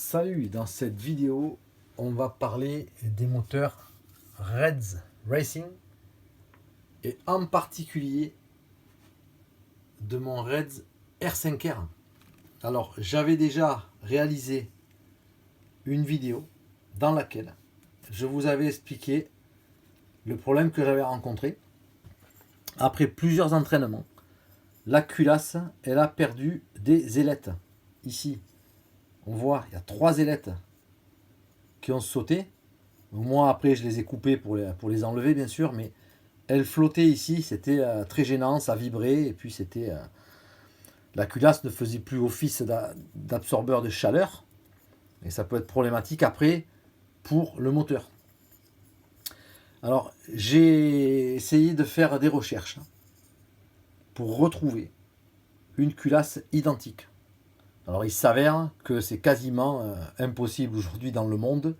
Salut, dans cette vidéo, on va parler des moteurs Reds Racing et en particulier de mon Reds R5R. Alors, j'avais déjà réalisé une vidéo dans laquelle je vous avais expliqué le problème que j'avais rencontré. Après plusieurs entraînements, la culasse, elle a perdu des ailettes. Ici, on voit, il y a 3 ailettes qui ont sauté. Moi, après, je les ai coupées pour les enlever, bien sûr, mais elles flottaient ici. C'était très gênant, ça vibrait, et puis c'était... la culasse ne faisait plus office d'absorbeur de chaleur, et ça peut être problématique après pour le moteur. Alors, j'ai essayé de faire des recherches pour retrouver une culasse identique. Alors il s'avère que c'est quasiment impossible aujourd'hui dans le monde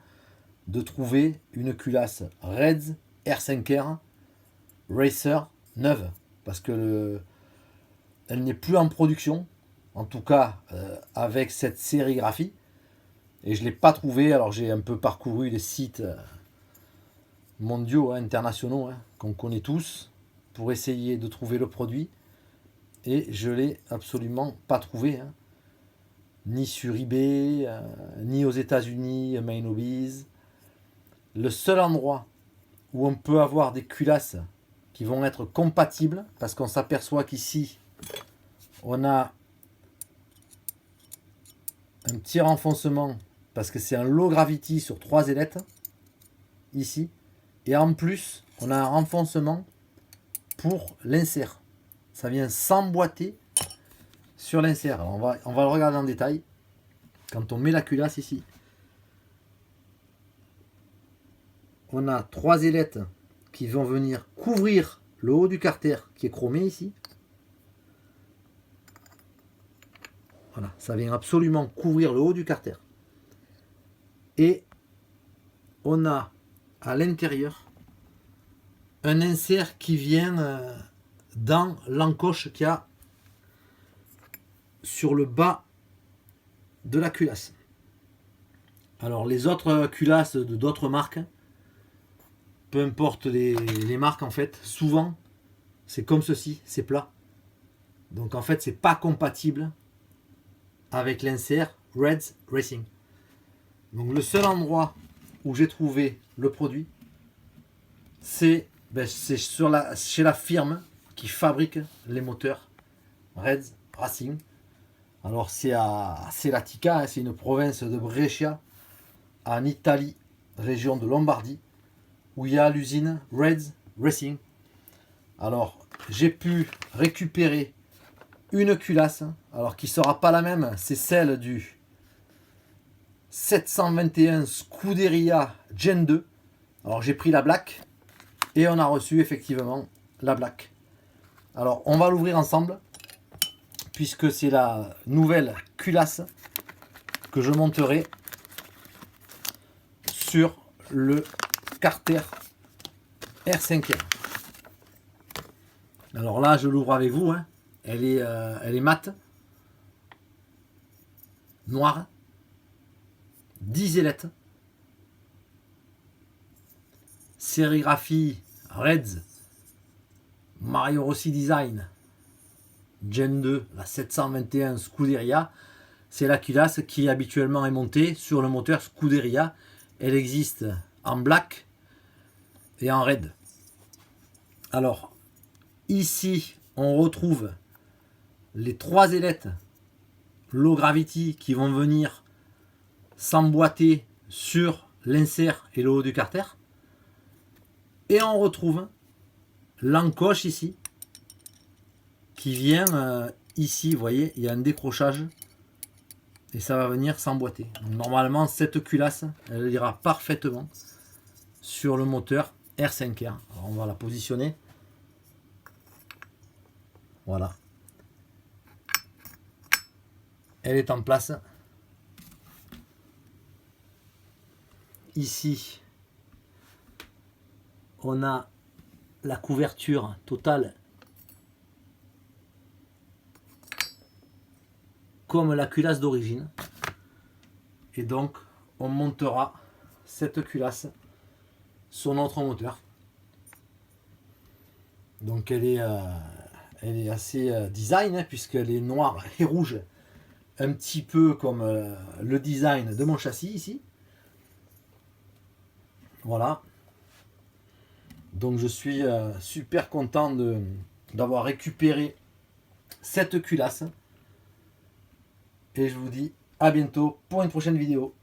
de trouver une culasse Reds R5R Racer neuve, parce que elle n'est plus en production, en tout cas avec cette sérigraphie, et je ne l'ai pas trouvée. Alors j'ai un peu parcouru les sites mondiaux, internationaux, qu'on connaît tous, pour essayer de trouver le produit, et je ne l'ai absolument pas trouvé, ni sur eBay, ni aux États-Unis, Main Hobbies. Le seul endroit où on peut avoir des culasses qui vont être compatibles, parce qu'on s'aperçoit qu'ici, on a un petit renfoncement, parce que c'est un low gravity sur 3 ailettes, ici, et en plus, on a un renfoncement pour l'insert. Ça vient s'emboîter sur l'insert. Alors on va le regarder en détail. Quand on met la culasse ici, on a 3 ailettes qui vont venir couvrir le haut du carter qui est chromé ici. Voilà, ça vient absolument couvrir le haut du carter. Et on a à l'intérieur un insert qui vient dans l'encoche qu'il y a sur le bas de la culasse. Alors les autres culasses de d'autres marques, peu importe les marques en fait, souvent c'est comme ceci, c'est plat. Donc en fait c'est pas compatible avec l'insert Reds Racing. Donc le seul endroit où j'ai trouvé le produit, c'est chez la firme qui fabrique les moteurs Reds Racing. Alors c'est à Celatica, c'est une province de Brescia, en Italie, région de Lombardie, où il y a l'usine Reds Racing. Alors j'ai pu récupérer une culasse, alors qui ne sera pas la même, c'est celle du 721 Scuderia Gen 2. Alors j'ai pris la black et on a reçu effectivement la black. Alors on va l'ouvrir ensemble, puisque c'est la nouvelle culasse que je monterai sur le carter R5R. Alors là, je l'ouvre avec vous. Elle est mate, noire, 10 ailettes, sérigraphie Reds Mario Rossi Design Gen 2, la 721 Scuderia. C'est la culasse qui habituellement est montée sur le moteur Scuderia. Elle existe en black et en red. Alors, ici, on retrouve les 3 ailettes low gravity qui vont venir s'emboîter sur l'insert et le haut du carter. Et on retrouve l'encoche ici, qui vient ici, vous voyez, il y a un décrochage et ça va venir s'emboîter. Normalement, cette culasse, elle ira parfaitement sur le moteur R5R. Alors, on va la positionner. Voilà. Elle est en place. Ici, on a la couverture totale comme la culasse d'origine. Et donc on montera cette culasse sur notre moteur. Donc elle est assez design, hein, puisqu'elle est noire et rouge, un petit peu comme le design de mon châssis ici. Voilà. Donc je suis super content d'avoir récupéré cette culasse. Et je vous dis à bientôt pour une prochaine vidéo.